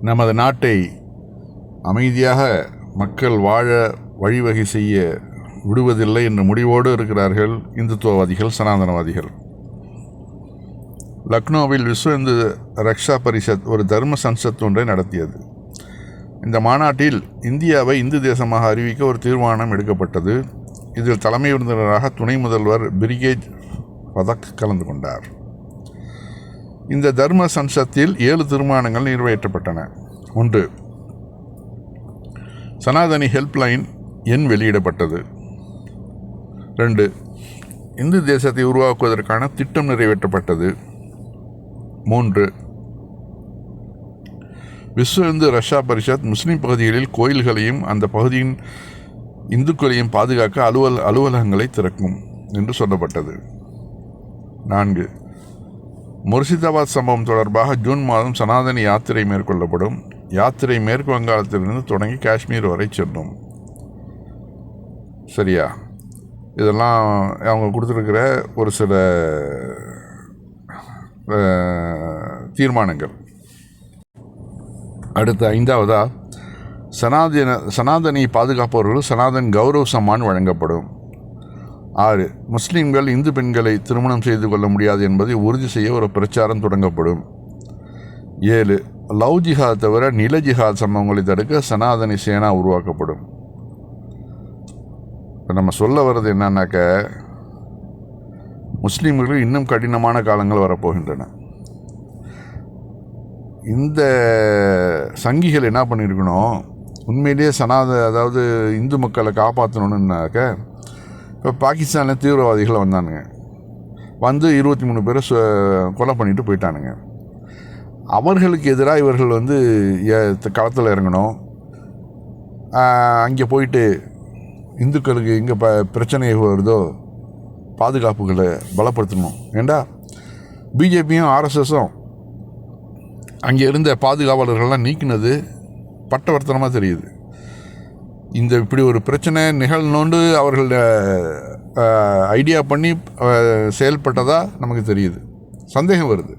நமது நாட்டை அமைதியாக மக்கள் வாழ வழிவகை செய்ய விடுவதில்லை என்ற முடிவோடு இருக்கிறார்கள் இந்துத்துவவாதிகள், சனாதனவாதிகள். லக்னோவில் விஸ்வ இந்து ரக்ஷா பரிஷத் ஒரு தர்ம சன்சத் ஒன்றை நடத்தியது. இந்த மாநாட்டில் இந்தியாவை இந்து தேசமாக அறிவிக்க ஒரு தீர்மானம் எடுக்கப்பட்டது. இதில் தலைமை விருந்தினராக துணை முதல்வர் பிரிகேஜ் பதக் கலந்து கொண்டார். இந்த தர்ம சன்சத்தில் 7 தீர்மானங்கள் நிறைவேற்றப்பட்டன. 1. சனாதனி ஹெல்ப்லைன் எண் வெளியிடப்பட்டது. 2. இந்து தேசத்தை உருவாக்குவதற்கான திட்டம் நிறைவேற்றப்பட்டது. 3. விஸ்வ இந்து ரக்ஷா பரிஷத் முஸ்லிம் பகுதிகளில் கோயில்களையும் அந்த பகுதியின் இந்துக்களையும் பாதுகாக்க அலுவலகங்களை திறக்கும் என்று சொல்லப்பட்டது. 4. முர்ஷிதாபாத் சம்பவம் தொடர்பாக ஜூன் மாதம் சனாதனி யாத்திரை மேற்கொள்ளப்படும். யாத்திரை மேற்கு வங்காளத்திலிருந்து தொடங்கி காஷ்மீர் வரை செல்லும். சரியா? இதெல்லாம் அவங்க கொடுத்துருக்கிற ஒரு சில தீர்மானங்கள். அடுத்த 5வதா, சனாதனி பாதுகாப்பவர்கள் சனாதன் கௌரவ் சம்மான் வழங்கப்படும். 6. முஸ்லீம்கள் இந்து பெண்களை திருமணம் செய்து கொள்ள முடியாது என்பதை உறுதி செய்ய ஒரு பிரச்சாரம் தொடங்கப்படும். 7. லவ் ஜிஹாத் தவிர நில ஜிஹாத் சம்பவங்களை தடுக்க சனாதனி சேனா உருவாக்கப்படும். இப்போ நம்ம சொல்ல வர்றது என்னன்னாக்க, முஸ்லீம்களுக்கு இன்னும் கடினமான காலங்கள் வரப்போகின்றன. இந்த சங்கிகள் என்ன பண்ணியிருக்கணும், உண்மையிலேயே அதாவது இந்து மக்களை காப்பாற்றணுன்னாக்க, இப்போ பாகிஸ்தானில் தீவிரவாதிகள் வந்தானுங்க, வந்து 23 பேரை கொலை பண்ணிட்டு போயிட்டானுங்க. அவர்களுக்கு எதிராக இவர்கள் களத்தில் இறங்கணும். அங்கே போயிட்டு இந்துக்களுக்கு எங்கே பிரச்சனை வருதோ பாதுகாப்புகளை பலப்படுத்தணும். ஏண்டா பிஜேபியும் ஆர்எஸ்எஸும் அங்கே இருந்த பாதுகாவலர்கள்லாம் நீக்கினது பட்டவர்த்தனமாக தெரியுது. இப்படி ஒரு பிரச்சனை நிகழணுண்டு அவர்கள் ஐடியா பண்ணி செயல்பட்டதாக நமக்கு தெரியுது. சந்தேகம் வருது.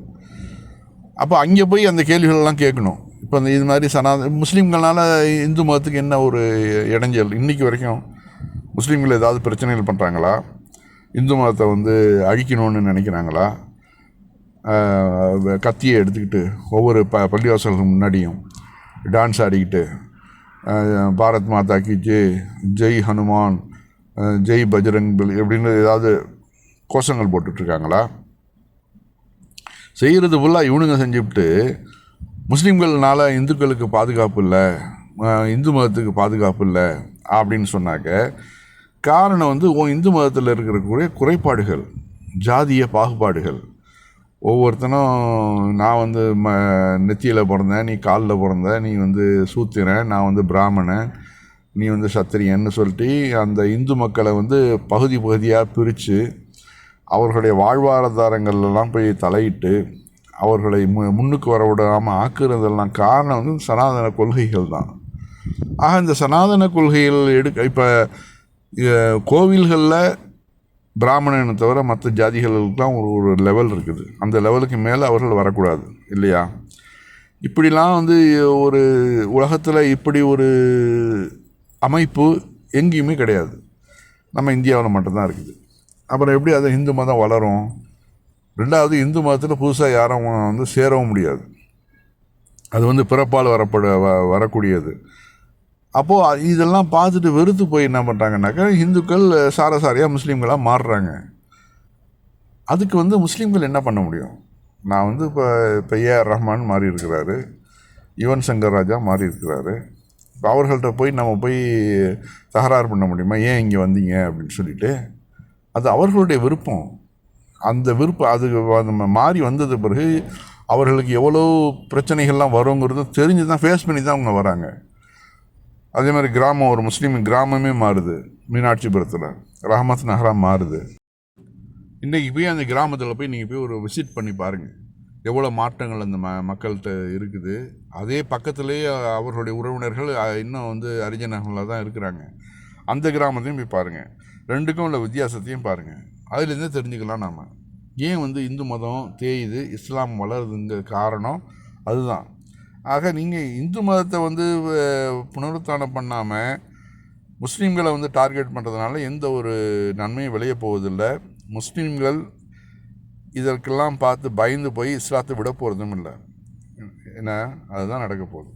அப்போ அங்கே போய் அந்த கேள்விகளெல்லாம் கேட்கணும். இப்போ இது மாதிரி முஸ்லீம்கள்னால இந்து மதத்துக்கு என்ன ஒரு இடைஞ்சல்? இன்றைக்கி வரைக்கும் முஸ்லீம்கள் ஏதாவது பிரச்சனைகள் பண்ணுறாங்களா? இந்து மதத்தை அழிக்கணும்னு நினைக்கிறாங்களா? கத்தியை எடுத்துக்கிட்டு ஒவ்வொரு பள்ளிவாசலுக்கு முன்னாடியும் டான்ஸ் ஆடிக்கிட்டு பாரத் மாதா கி ஜெய் ஹனுமான், ஜெய் பஜ்ரங் பலி எப்படின்னு ஏதாவது கோஷங்கள் போட்டுட்ருக்காங்களா? செய்கிறது ஃபுல்லாக இவனுங்க செஞ்சுவிட்டு முஸ்லீம்கள்னால இந்துக்களுக்கு பாதுகாப்பு இல்லை, இந்து மதத்துக்கு பாதுகாப்பு இல்லை அப்படின்னு சொன்னாக்க, காரணம் இந்து மதத்தில் இருக்கிற குறைபாடுகள், ஜாதிய பாகுபாடுகள். ஒவ்வொருத்தனும் நான் நெத்தியில் பிறந்தேன், நீ காலில் பிறந்த, நீ சூத்திரன், நான் பிராமணன், நீ சத்திரியன்னு சொல்லிட்டு அந்த இந்து மக்களை பகுதி பகுதியாக பிரித்து அவர்களுடைய வாழ்வாதாரங்கள்லாம் போய் தலையிட்டு அவர்களை முன்னுக்கு வர விடாமல் ஆக்குறதெல்லாம் காரணம் சனாதன கொள்கைகள் தான். ஆக இந்த சனாதன கொள்கைகள் இப்போ கோவில்களில் பிராமணனை தவிர மற்ற ஜாதிகளுக்கெலாம் ஒரு லெவல் இருக்குது. அந்த லெவலுக்கு மேலே அவர்கள் வரக்கூடாது இல்லையா? இப்படிலாம் ஒரு உலகத்தில் இப்படி ஒரு அமைப்பு எங்கேயுமே கிடையாது. நம்ம இந்தியாவில் மட்டும்தான் இருக்குது. அப்புறம் எப்படி அது இந்து மதம் வளரும்? 2வது, இந்து மதத்தில் புதுசாக யாரும் சேரவும் முடியாது. அது பிறப்பால் வரக்கூடியது. அப்போது இதெல்லாம் பார்த்துட்டு வெறுத்து போய் என்ன பண்ணுறாங்கன்னாக்கா, இந்துக்கள் சாரசாரியாக முஸ்லீம்களாக மாறுறாங்க. அதுக்கு முஸ்லீம்கள் என்ன பண்ண முடியும்? நான் இப்போ ஏஆர் ரஹ்மான் மாறி இருக்கிறாரு, யுவன் சங்கர் ராஜா மாறி இருக்கிறாரு. இப்போ அவர்கள்ட்ட போய் நம்ம போய் தகராறு பண்ண முடியுமா? ஏன் இங்கே வந்தீங்க அப்படின்னு சொல்லிட்டு? அது அவர்களுடைய விருப்பம். அந்த விருப்பம் அது மாறி வந்தது பிறகு அவர்களுக்கு எவ்வளோ பிரச்சனைகள்லாம் வருங்கிறது தெரிஞ்சு தான், ஃபேஸ் பண்ணி தான் அவங்க வராங்க. அதே மாதிரி கிராமம், ஒரு முஸ்லீம் கிராமமே மாறுது. மீனாட்சிபுரத்தில் ரஹமத் நகரா மாறுது. இன்றைக்கி போய் அந்த கிராமத்தில் போய் நீங்கள் போய் ஒரு விசிட் பண்ணி பாருங்கள், எவ்வளோ மாற்றங்கள் அந்த மக்கள்கிட்ட இருக்குது. அதே பக்கத்துலேயே அவர்களுடைய உறவினர்கள் இன்னும் அரிஜனர்களாக தான் இருக்கிறாங்க. அந்த கிராமத்தையும் போய் பாருங்கள், 2க்கும் உள்ள வித்தியாசத்தையும் பாருங்கள். அதுலேருந்தே தெரிஞ்சுக்கலாம் நாம் ஏன் இந்து மதம் தேயுது, இஸ்லாம் வளருதுங்கிற காரணம் அதுதான். ஆக நீங்கள் இந்து மதத்தை வந்து புனருத்தானம் பண்ணாமல் முஸ்லீம்களை வந்து டார்கெட் பண்ணுறதுனால எந்த ஒரு நன்மையும் விளைய போவதில்லை. முஸ்லீம்கள் இதற்கெல்லாம் பார்த்து பயந்து போய் இஸ்லாத்தை விட போகிறதும் இல்லை. என்ன, அதுதான் நடக்க போகுது.